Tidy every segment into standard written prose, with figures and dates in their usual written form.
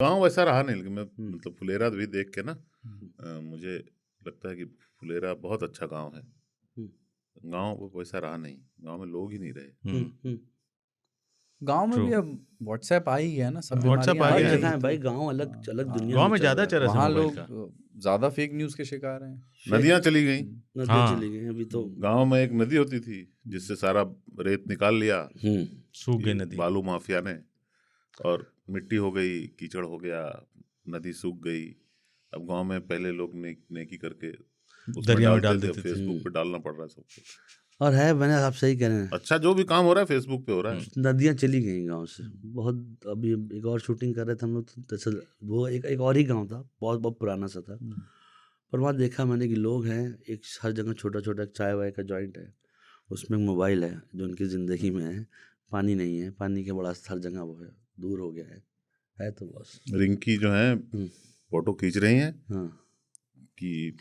गाँव वैसा रहा नहीं, लेकिन मैं मतलब फुलेरा भी देख के ना हम्म, मुझे लगता है कि फुलेरा बहुत अच्छा गाँव है। हम्म, गाँव वैसा रहा नहीं, गाँव में लोग ही नहीं रहे। हम्म। गांव में ट्रू। भी अब व्हाट्सएप आ ही गया ना, सब अब WhatsApp बीमारियां आ हर गया है। जगह है तो भाई, गांव अलग अलग दुनिया गाँव में में चल ज्यादा रहा है। चरस है वहाँ मोबाइल लोग का। ज्यादा फेक न्यूज के शिकार हैं। नदियाँ चली गई। नदियाँ हाँ। चली गई हैं अभी तो। गाँव में एक नदी होती थी जिससे सारा रेत निकाल लिया हम्म सूख गई ये नदी। बालू माफिया ने, और मिट्टी हो गई, कीचड़ हो गया, नदी सूख गई। अब गांव में पहले लोग नेकी करके उसमें दरिया में डालते डाल थे, अब देते थे। फेसबुक पे डालना पड़ रहा है सबको। और है, मैंने आप सही कह रहे हैं। अच्छा, जो भी काम हो रहा है फेसबुक पे हो रहा है। नदियाँ चली गई गांव से बहुत। अभी एक और शूटिंग कर रहे थे हम लोग, तो दरअसल वो एक और ही गांव था, बहुत बहुत पुराना सा था। पर वहाँ देखा मैंने कि लोग हैं, एक हर जगह छोटा छोटा चाय वाय का जॉइंट है, उसमें मोबाइल है जो उनकी ज़िंदगी में है। पानी नहीं है, पानी के बड़ा हर जगह वो है, दूर हो गया है तो बस। रिंकी जो है फोटो खींच रही हैं हाँ कि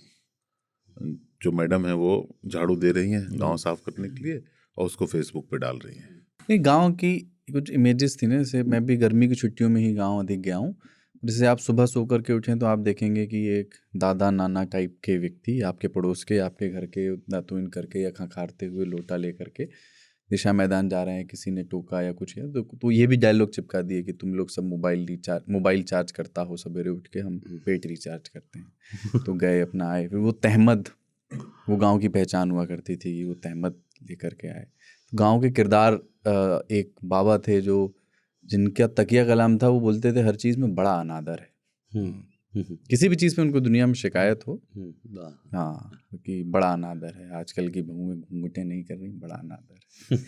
जो मैडम है वो झाड़ू दे रही हैं गांव साफ करने के लिए, और उसको फेसबुक पे डाल रही हैं। नहीं, गांव की कुछ इमेजेस थी ना, जैसे मैं भी गर्मी की छुट्टियों में ही गांव अधिक गया हूँ। जैसे आप सुबह सो कर के उठें तो आप देखेंगे कि एक दादा नाना टाइप के व्यक्ति आपके पड़ोस के, आपके घर के, दातुन करके या खंखारते हुए लोटा ले करके दिशा मैदान जा रहे हैं, किसी ने टोका या कुछ है तो ये भी डायलॉग चिपका दिए कि तुम लोग सब मोबाइल चार्ज करता हो, सवेरे उठ के हम पेट रिचार्ज करते हैं। तो गए अपना आए, फिर वो तहमद, वो गांव की पहचान हुआ करती थी कि वो तहमद लेकर के आए। गांव के किरदार, एक बाबा थे जो जिनका तकिया कलाम था, वो बोलते थे हर चीज़ में बड़ा अनादर है। किसी भी चीज़ पे उनको दुनिया में शिकायत हो, हाँ, कि बड़ा अनादर है, आजकल की बहुएं घूंघटे नहीं कर रही, बड़ा अनादर है।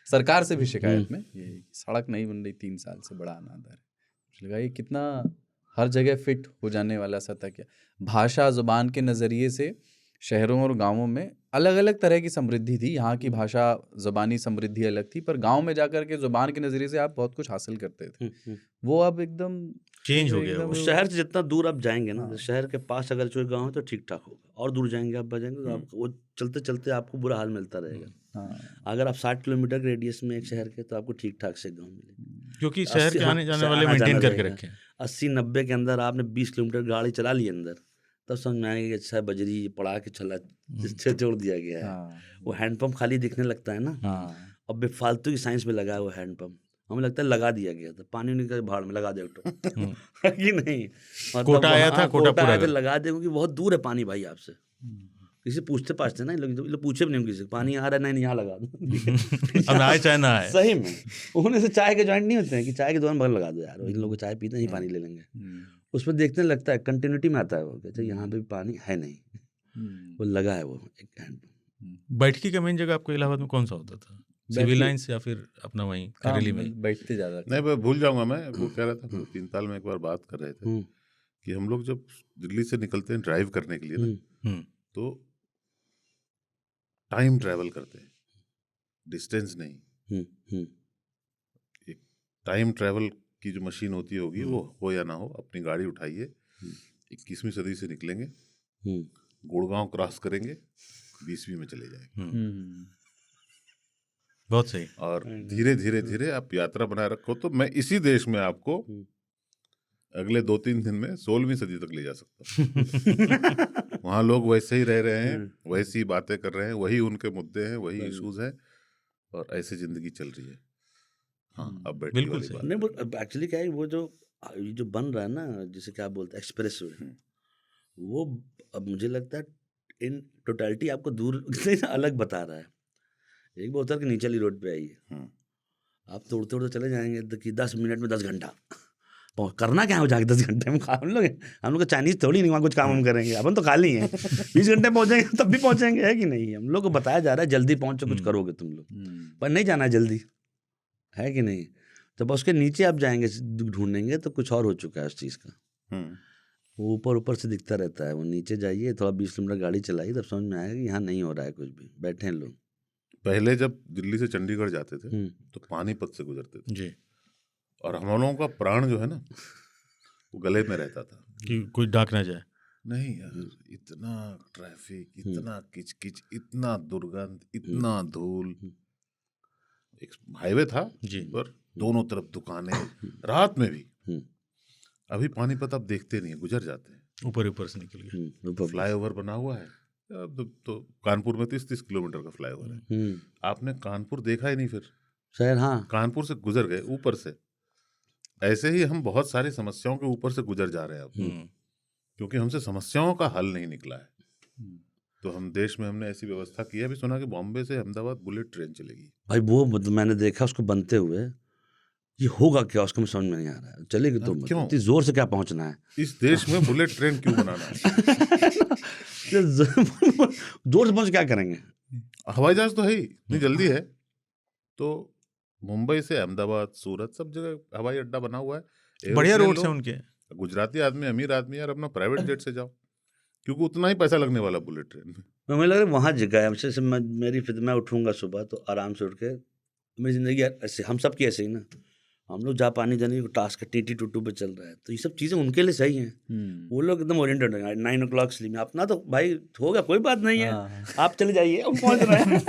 सरकार से भी शिकायत में ये सड़क नहीं बन रही 3 साल से, बड़ा अनादर है। मुझे लगा ये कितना हर जगह फिट हो जाने वाला सा तकिया। भाषा जुबान के नज़रिए से शहरों और गांवों में अलग अलग तरह की समृद्धि थी। यहाँ की भाषा ज़बानी समृद्धि अलग थी, पर गांव में जाकर के ज़ुबान के नज़रिए से आप बहुत कुछ हासिल करते थे। वो अब एकदम चेंज हो गया वो। शहर से जितना दूर आप जाएंगे ना, हाँ। शहर के पास अगर कोई गाँव है तो ठीक ठाक होगा, और दूर जाएंगे आप बजाएंगे तो आपको वो चलते चलते आपको बुरा हाल मिलता रहेगा। हाँ। अगर आप 60 किलोमीटर के रेडियस में एक शहर के, तो आपको ठीक ठाक से गाँव मिलेगा। क्योंकि शहर के आने जाने वाले आना जाना मेंटेन करके रहेगा। रखे हैं। 80-90 के अंदर आपने 20 किलोमीटर गाड़ी चला ली अंदर, तब समझ में आएगा कि अच्छा बजरी पड़ा के छला छोड़ दिया गया है। हाँ। वो हैंडपम्प खाली दिखने लगता है ना, हाँ। अब बेफालतू की साइंस में लगा है वो हैंडपम्प। हमें लगता है लगा दिया गया था, पानी निकल भाड़ में लगा दे है कि नहीं। मतलब कोटा आया था, कोटा पूरा आया था, कर। लगा दे, क्योंकि बहुत दूर है पानी भाई आपसे। किसी पूछते पाछते ना, ये लोग पूछे भी नहीं किसी, पानी आ रहा है, नहीं यहाँ लगा दो। अब ना आए चाहे ना आए। सही में उन्हें से चाय के जॉइंट नहीं होते हैं कि चाय के दुकान बगल लगा दो यार, इन लोगों को चाय पीते हैं ही, पानी ले लेंगे। उसमें देखने लगता है, कंटिन्यूटी में आता है वो, कहते हैं यहाँ पे भी पानी है नहीं, वो लगा है वो एक हैंडपम्प। बैठकी का मेन जगह आपको इलाहाबाद में कौन सा होता था? सिविल लाइंस या फिर अपना वहीं करेली में? बैठते ज़्यादा थे। नहीं, मैं भूल जाऊंगा। मैं वो कह रहा था, 3 साल में एक बार बात कर रहे थे कि हम लोग जब दिल्ली से निकलते हैं ड्राइव करने के लिए ना, तो टाइम ट्रैवल करते हैं, डिस्टेंस नहीं। एक टाइम ट्रैवल की जो मशीन होती होगी, वो हो या ना हो, अपनी गाड़ी उठाइए, 21वीं सदी से निकलेंगे, गुड़गांव क्रॉस करेंगे, 20वीं में चले जाएंगे। बहुत सही। और धीरे धीरे धीरे आप यात्रा बनाए रखो, तो मैं इसी देश में आपको अगले 2-3 दिन में 16वीं सदी तक ले जा सकता हूँ। वहाँ लोग वैसे ही रह रहे हैं, वैसी ही बातें कर रहे हैं, वही उनके मुद्दे हैं, वही इश्यूज हैं, और ऐसे जिंदगी चल रही है। हाँ, अब बैठने बिल्कुल वाली सही। बात नहीं, एक्चुअली क्या है, वो जो बन रहा है ना, जिसे क्या बोलते हैं, एक्सप्रेस वे, वो अब मुझे लगता है इन टोटलिटी आपको दूर से अलग बता रहा है। एक बार उतर के नीचे वाली रोड पे आइए, आप तो उड़ते उड़ते चले जाएंगे कि 10 मिनट में 10 घंटा करना क्या है जाके 10 घंटे में। हम लोग चाइनीज थोड़ी नहीं, वहाँ कुछ काम हम करेंगे, अपन तो खाली हैं। 20 घंटे पहुँचेंगे तब भी पहुँचेंगे, है कि नहीं। हम लोग को बताया जा रहा है जल्दी पहुँचो, कुछ करोगे तुम लोग, पर नहीं जाना है जल्दी, है कि नहीं। जब उसके नीचे आप जाएंगे ढूंढेंगे तो कुछ और हो चुका है उस चीज़ का। वो ऊपर ऊपर से दिखता रहता है, वो नीचे जाइए थोड़ा 20 किलोमीटर गाड़ी चलाइए, तब समझ में आएगा कि यहाँ नहीं हो रहा है कुछ भी, बैठे हैं लोग। पहले जब दिल्ली से चंडीगढ़ जाते थे तो पानीपत से गुजरते थे जी, और हम लोगों का प्राण जो है ना, वो गले में रहता था कि कोई डाक ना जाए। नहीं यार, इतना ट्रैफिक, इतना किचकिच, इतना दुर्गंध, इतना धूल। एक हाईवे था जी। पर दोनों तरफ दुकानें, रात में भी। अभी पानीपत आप देखते नहीं है, गुजर जाते हैं। ऊपर से निकल गया। ऊपर फ्लाईओवर बना हुआ है, अब तो कानपुर में 30-30 किलोमीटर का फ्लाईओवर है। आपने कानपुर देखा ही नहीं, फिर शहर, हाँ कानपुर से गुजर गए ऊपर से। ऐसे ही हम बहुत सारी समस्याओं के ऊपर से गुजर जा रहे हैं अब, क्योंकि हमसे समस्याओं का हल नहीं निकला है। तो हम देश में हमने ऐसी व्यवस्था की है, अभी सुना कि बॉम्बे से अहमदाबाद बुलेट ट्रेन चलेगी। भाई, वो मतलब मैंने देखा उसको बनते हुए, ये होगा क्या उसको समझ में नहीं आ रहा है। चलेगी तो क्यों? इतनी जोर से क्या पहुंचना है? इस देश में बुलेट ट्रेन क्यों बनाना है? जोर से पहुंच क्या करेंगे? हवाई जहाज तो है ही, इतनी जल्दी है। तो मुंबई से अहमदाबाद, सूरत, सब जगह हवाई अड्डा बना हुआ है। बढ़िया एरोप्लेन रोड्स लो, हैं उनके। गुजराती आदमी, अमीर आदमी, यार अपना प्राइवेट जेट से जाओ, क्योंकि उतना ही पैसा लगने वाला बुलेट ट्रेन में। मुझे लग रहा है वहाँ जगह है। जैसे मेरी मैं उठूंगा सुबह तो आराम से उठ के, मेरी जिंदगी यार ऐसे, हम सब की ऐसे ही ना। हम लोग जापानी जाने की टास्क टीटी टूटू पे चल रहा है, तो ये सब चीज़ें उनके लिए सही हैं। वो लोग एकदम ओरिएंटेड हैं। 9 o'clock स्लीप में अपना तो भाई होगा, कोई बात नहीं है, आप चले जाइए, हम पहुँच रहे हैं।